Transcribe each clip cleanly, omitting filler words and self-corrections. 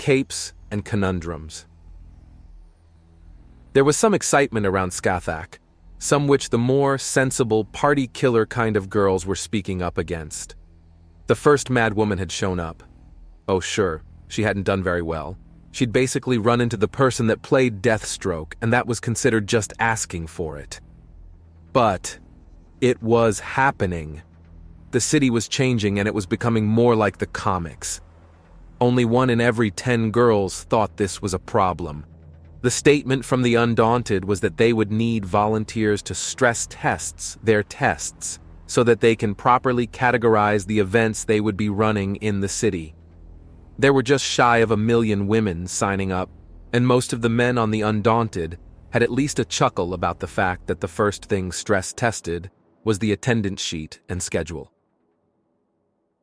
capes and conundrums. There was some excitement around Scathach, some which the more sensible party-killer kind of girls were speaking up against. The first mad woman had shown up. Oh sure, she hadn't done very well. She'd basically run into the person that played Deathstroke, and that was considered just asking for it. But it was happening. The city was changing and it was becoming more like the comics. Only 1 in every 10 girls thought this was a problem. The statement from the Undaunted was that they would need volunteers to stress test their tests so that they can properly categorize the events they would be running in the city. There were just shy of 1 million women signing up, and most of the men on the Undaunted had at least a chuckle about the fact that the first thing stress tested was the attendance sheet and schedule.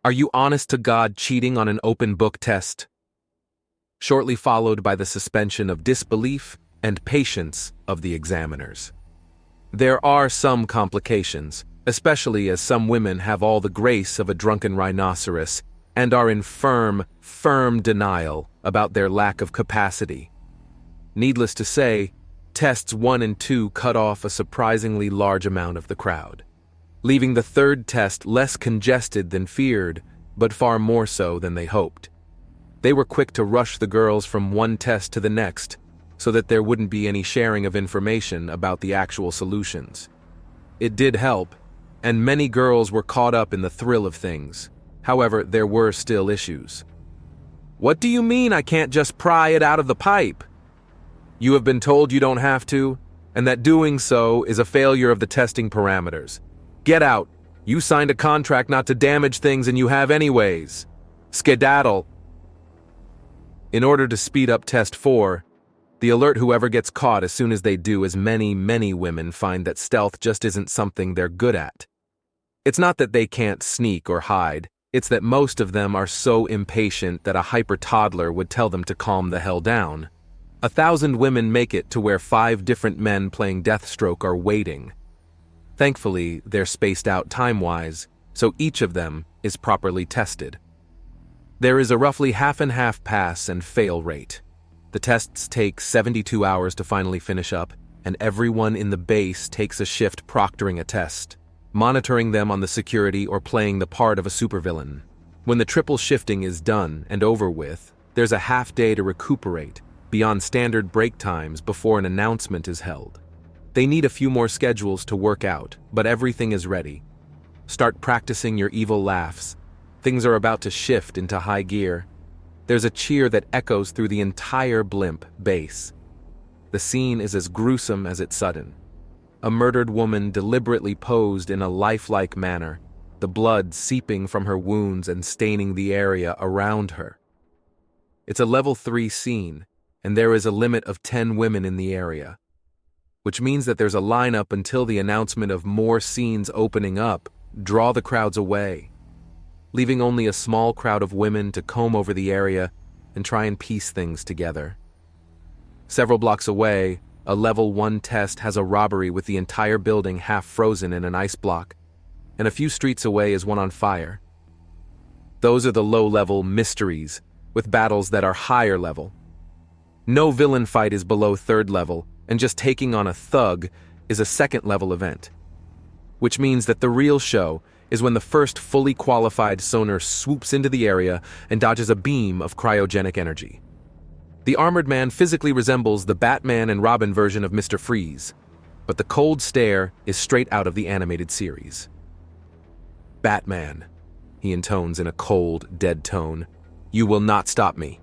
Are you honest to God cheating on an open book test? Shortly followed by the suspension of disbelief and patience of the examiners. There are some complications, especially as some women have all the grace of a drunken rhinoceros and are in firm denial about their lack of capacity. Needless to say, tests 1 and 2 cut off a surprisingly large amount of the crowd, leaving the third test less congested than feared, but far more so than they hoped. They were quick to rush the girls from one test to the next, so that there wouldn't be any sharing of information about the actual solutions. It did help, and many girls were caught up in the thrill of things. However, there were still issues. What do you mean I can't just pry it out of the pipe? You have been told you don't have to, and that doing so is a failure of the testing parameters. Get out. You signed a contract not to damage things and you have anyways. Skedaddle. In order to speed up test 4, the alert whoever gets caught as soon as they do, as many women find that stealth just isn't something they're good at. It's not that they can't sneak or hide, it's that most of them are so impatient that a hyper-toddler would tell them to calm the hell down. 1,000 women make it to where 5 different men playing Deathstroke are waiting. Thankfully, they're spaced out time-wise, so each of them is properly tested. There is a roughly half-and-half pass and fail rate. The tests take 72 hours to finally finish up, and everyone in the base takes a shift proctoring a test, monitoring them on the security or playing the part of a supervillain. When the triple shifting is done and over with, there's a half day to recuperate, beyond standard break times before an announcement is held. They need a few more schedules to work out, but everything is ready. Start practicing your evil laughs. Things are about to shift into high gear. There's a cheer that echoes through the entire blimp base. The scene is as gruesome as it's sudden. A murdered woman deliberately posed in a lifelike manner, the blood seeping from her wounds and staining the area around her. It's a level 3 scene, and there is a limit of 10 women in the area, which means that there's a lineup until the announcement of more scenes opening up draw the crowds away, leaving only a small crowd of women to comb over the area and try and piece things together. Several blocks away, a level 1 test has a robbery with the entire building half frozen in an ice block, and a few streets away is one on fire. Those are the low-level mysteries, with battles that are higher level. No villain fight is below 3rd level, and just taking on a thug is a 2nd level event. Which means that the real show is when the first fully qualified sonar swoops into the area and dodges a beam of cryogenic energy. The armored man physically resembles the Batman and Robin version of Mr. Freeze, but the cold stare is straight out of the animated series. Batman, he intones in a cold, dead tone, you will not stop me.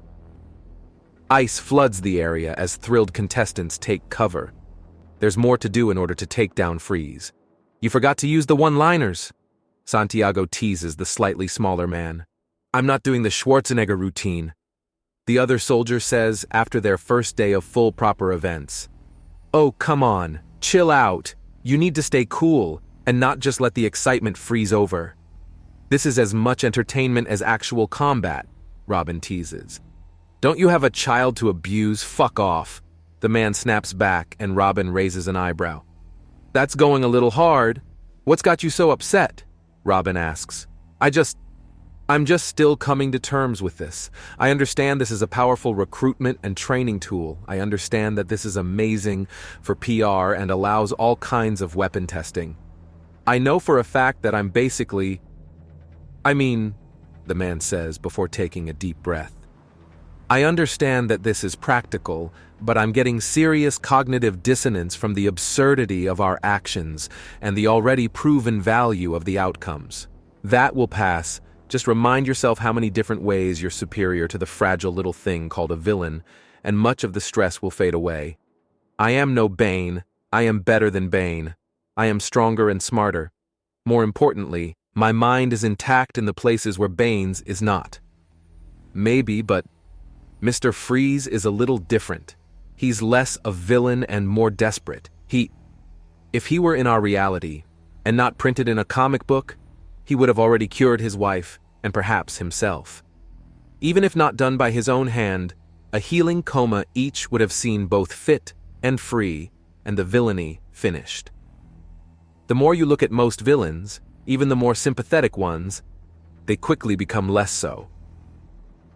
Ice floods the area as thrilled contestants take cover. There's more to do in order to take down Freeze. You forgot to use the one-liners. Santiago teases the slightly smaller man. I'm not doing the Schwarzenegger routine. The other soldier says after their first day of full proper events. Oh, come on, chill out. You need to stay cool and not just let the excitement freeze over. This is as much entertainment as actual combat, Robin teases. Don't you have a child to abuse? Fuck off. The man snaps back and Robin raises an eyebrow. That's going a little hard. What's got you so upset? Robin asks. I'm just still coming to terms with this. I understand this is a powerful recruitment and training tool. I understand that this is amazing for PR and allows all kinds of weapon testing. I know for a fact that I'm basically... the man says before taking a deep breath. I understand that this is practical, but I'm getting serious cognitive dissonance from the absurdity of our actions and the already proven value of the outcomes. That will pass. Just remind yourself how many different ways you're superior to the fragile little thing called a villain, and much of the stress will fade away. I am no Bane. I am better than Bane. I am stronger and smarter. More importantly, my mind is intact in the places where Bane's is not. Maybe, but Mr. Freeze is a little different. He's less a villain and more desperate. If he were in our reality, and not printed in a comic book, he would have already cured his wife, and perhaps himself. Even if not done by his own hand, a healing coma each would have seen both fit and free, and the villainy finished. The more you look at most villains, even the more sympathetic ones, they quickly become less so.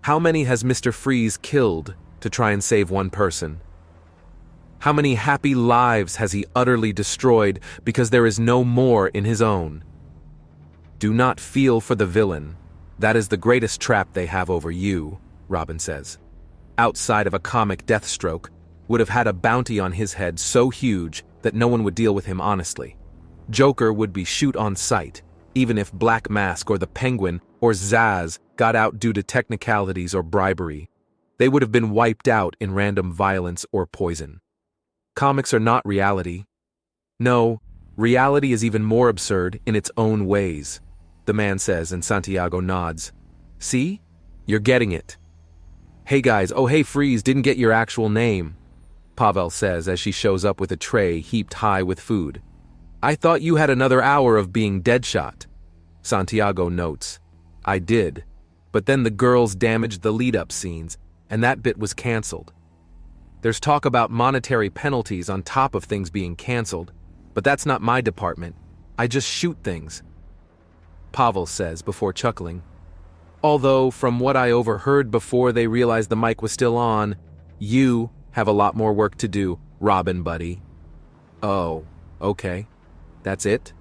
How many has Mr. Freeze killed to try and save one person? How many happy lives has he utterly destroyed because there is no more in his own? Do not feel for the villain. That is the greatest trap they have over you, Robin says. Outside of a comic Deathstroke, would have had a bounty on his head so huge that no one would deal with him honestly. Joker would be shoot on sight, even if Black Mask or the Penguin or Zaz got out due to technicalities or bribery. They would have been wiped out in random violence or poison. Comics are not reality. No, reality is even more absurd in its own ways, the man says, and Santiago nods. See? You're getting it. Hey guys, oh hey Freeze, didn't get your actual name, Pavel says as she shows up with a tray heaped high with food. I thought you had another hour of being Deadshot. Santiago notes. I did, but then the girls damaged the lead-up scenes, and that bit was cancelled. There's talk about monetary penalties on top of things being cancelled, but that's not my department. I just shoot things, Pavel says before chuckling. Although, from what I overheard before they realized the mic was still on, you have a lot more work to do, Robin buddy. Oh, okay. That's it?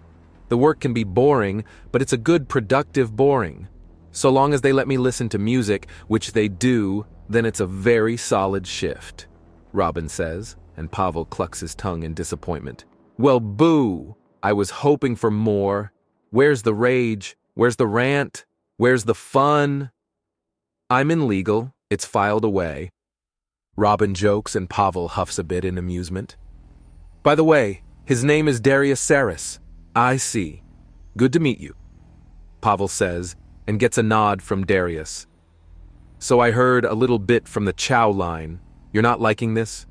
The work can be boring, but it's a good productive boring. So long as they let me listen to music, which they do, then it's a very solid shift, Robin says, and Pavel clucks his tongue in disappointment. Well, boo! I was hoping for more. Where's the rage? Where's the rant? Where's the fun? I'm in legal. It's filed away. Robin jokes and Pavel huffs a bit in amusement. By the way, his name is Darius Saris. I see. Good to meet you, Pavel says, and gets a nod from Darius. So I heard a little bit from the chow line. You're not liking this?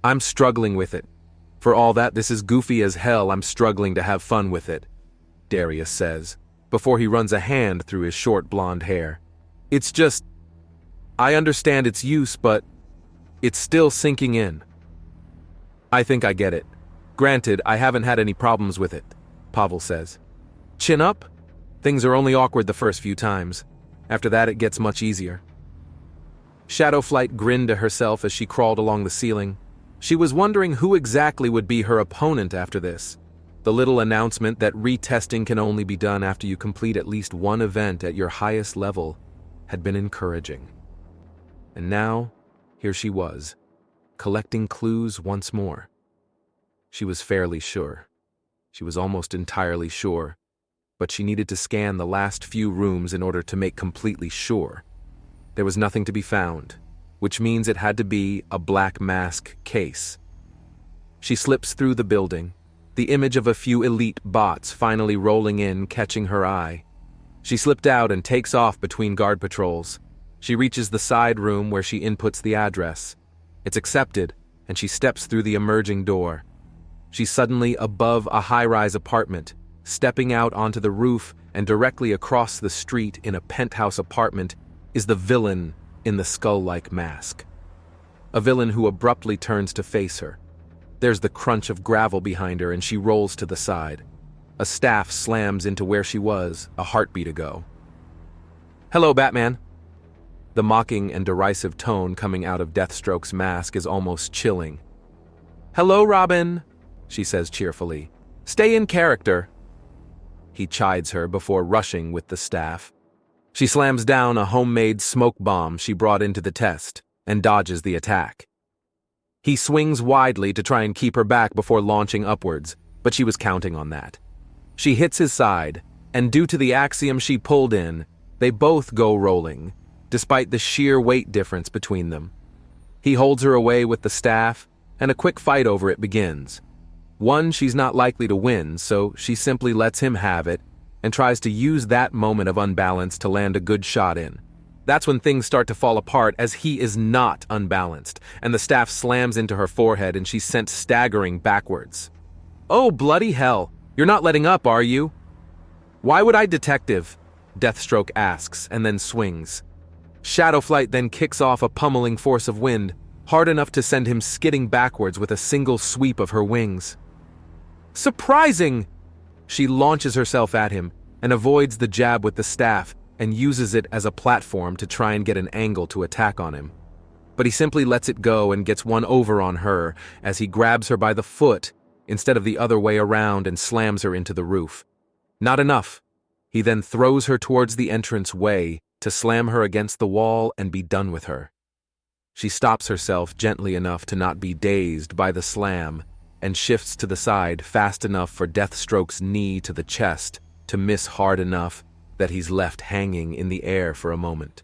I'm struggling with it. For all that this is goofy as hell, I'm struggling to have fun with it, Darius says, before he runs a hand through his short blonde hair. It's just... I understand its use, but it's still sinking in. I think I get it. Granted, I haven't had any problems with it, Pavel says. Chin up? Things are only awkward the first few times. After that, it gets much easier. Shadowflight grinned to herself as she crawled along the ceiling. She was wondering who exactly would be her opponent after this. The little announcement that retesting can only be done after you complete at least one event at your highest level had been encouraging. And now, here she was, collecting clues once more. She was fairly sure. She was almost entirely sure, but she needed to scan the last few rooms in order to make completely sure. There was nothing to be found, which means it had to be a Black Mask case. She slips through the building, the image of a few elite bots finally rolling in, catching her eye. She slipped out and takes off between guard patrols. She reaches the side room where she inputs the address. It's accepted, and she steps through the emerging door. She's suddenly above a high-rise apartment, stepping out onto the roof, and directly across the street in a penthouse apartment is the villain in the skull-like mask. A villain who abruptly turns to face her. There's the crunch of gravel behind her and she rolls to the side. A staff slams into where she was a heartbeat ago. Hello, Batman. The mocking and derisive tone coming out of Deathstroke's mask is almost chilling. Hello, Robin, she says cheerfully. Stay in character. He chides her before rushing with the staff. She slams down a homemade smoke bomb she brought into the test and dodges the attack. He swings widely to try and keep her back before launching upwards, but she was counting on that. She hits his side, and due to the axiom she pulled in, they both go rolling, despite the sheer weight difference between them. He holds her away with the staff, and a quick fight over it begins. One, she's not likely to win, so she simply lets him have it and tries to use that moment of unbalance to land a good shot in. That's when things start to fall apart as he is not unbalanced, and the staff slams into her forehead and she's sent staggering backwards. Oh, bloody hell, you're not letting up, are you? Why would I, Detective? Deathstroke asks and then swings. Shadowflight then kicks off a pummeling force of wind, hard enough to send him skidding backwards with a single sweep of her wings. Surprising! She launches herself at him and avoids the jab with the staff and uses it as a platform to try and get an angle to attack on him. But he simply lets it go and gets one over on her as he grabs her by the foot instead of the other way around and slams her into the roof. Not enough. He then throws her towards the entrance way to slam her against the wall and be done with her. She stops herself gently enough to not be dazed by the slam and shifts to the side fast enough for Deathstroke's knee to the chest to miss hard enough that he's left hanging in the air for a moment.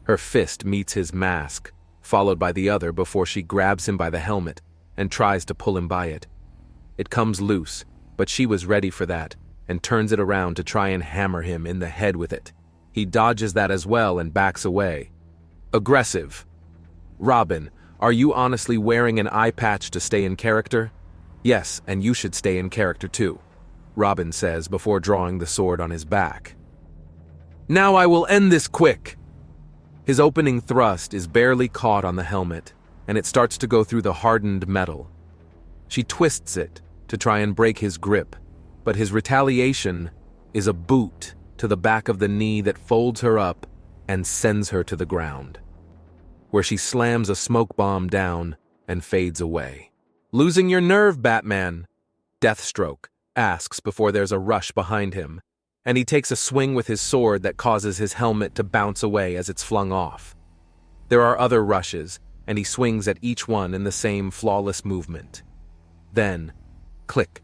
Her fist meets his mask, followed by the other before she grabs him by the helmet and tries to pull him by it. It comes loose, but she was ready for that and turns it around to try and hammer him in the head with it. He dodges that as well and backs away. Aggressive. Robin, are you honestly wearing an eye patch to stay in character? Yes, and you should stay in character too, Robin says before drawing the sword on his back. Now I will end this quick. His opening thrust is barely caught on the helmet, and it starts to go through the hardened metal. She twists it to try and break his grip, but his retaliation is a boot to the back of the knee that folds her up and sends her to the ground, where she slams a smoke bomb down and fades away. Losing your nerve, Batman? Deathstroke asks before there's a rush behind him, and he takes a swing with his sword that causes his helmet to bounce away as it's flung off. There are other rushes, and he swings at each one in the same flawless movement. Then, click.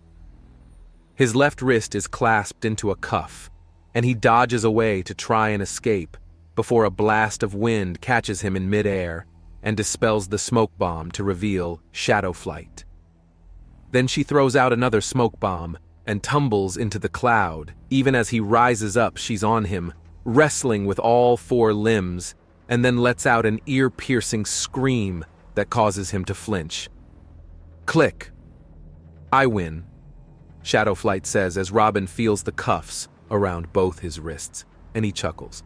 His left wrist is clasped into a cuff, and he dodges away to try and escape before a blast of wind catches him in midair and dispels the smoke bomb to reveal Shadowflight. Then she throws out another smoke bomb and tumbles into the cloud. Even as he rises up, she's on him, wrestling with all four limbs, and then lets out an ear-piercing scream that causes him to flinch. Click. I win, Shadowflight says as Robin feels the cuffs around both his wrists, and he chuckles.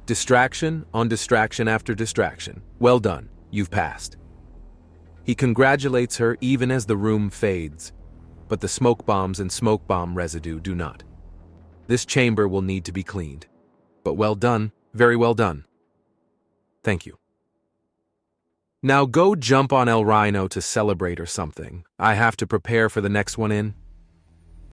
Distraction on distraction after distraction. Well done, you've passed. He congratulates her even as the room fades, but the smoke bombs and smoke bomb residue do not. This chamber will need to be cleaned. But well done, very well done. Thank you. Now go jump on El Rhino to celebrate or something. I have to prepare for the next one in.